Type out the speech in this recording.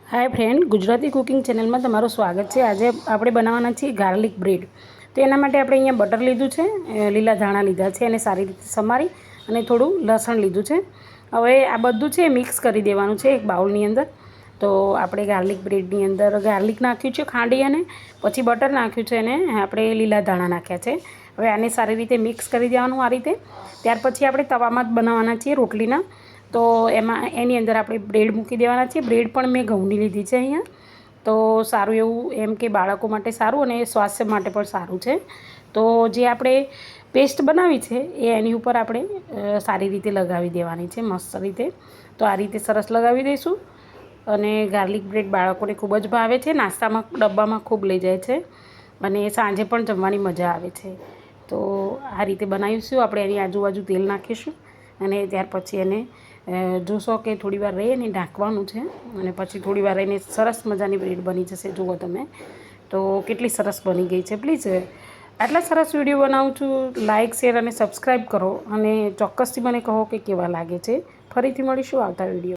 Hi friend, Gujarati cooking channel में तमारुं स्वागत है। आज આપણે બનાવવાના છીએ ગાર્લિક બ્રેડ। તો એના માટે આપણે અહીંયા બટર લીધું છે, લીલા ધાણા લીધા છે અને સારી રીતે સમારી અને થોડું લસણ લીધું છે। હવે આ બધું છે મિક્સ કરી દેવાનું છે એક બાઉલની અંદર। તો આપણે ગાર્લિક બ્રેડની અંદર ગાર્લિક નાખ્યું છે ખાંડી અને પછી બટર નાખ્યું છે અને આપણે લીલા ધાણા નાખ્યા છે। હવે આને સારી રીતે મિક્સ કરી દેવાનું આ રીતે। ત્યાર પછી આપણે તવામાં જ બનાવવાના છીએ રોટલીના। તો એમાં એની અંદર આપણે બ્રેડ મૂકી દેવાના છે। બ્રેડ પણ મેં ઘઉંની લીધી છે અહીંયા। તો સારું એવું એમ કે બાળકો માટે સારું અને સ્વાસ્થ્ય માટે પણ સારું છે। તો જે આપણે પેસ્ટ બનાવી છે એ એની ઉપર આપણે સારી રીતે લગાવી દેવાની છે મસ્ત રીતે। તો આ રીતે સરસ લગાવી દઈશું। અને ગાર્લિક બ્રેડ બાળકોને ખૂબ જ ભાવે છે, નાસ્તામાં ડબ્બામાં ખૂબ લઈ જાય છે અને સાંજે પણ જમવાની મજા આવે છે। તો આ રીતે બનાવીશું આપણે। એની આજુબાજુ તેલ નાખીશું અને ત્યાર પછી એને જોશો કે થોડી વાર રહી અને ઢાંકવાનું છે અને પછી થોડી વાર રહીને સરસ મજાની બ્રેડ બની જશે। જુઓ તમે તો કેટલી સરસ બની ગઈ છે। પ્લીઝ આટલા સરસ વિડીયો બનાવું છું, લાઇક શેર અને સબસ્ક્રાઈબ કરો અને ચોક્કસથી મને કહો કે કેવા લાગે છે। ફરીથી મળીશું આવતા વિડીયો।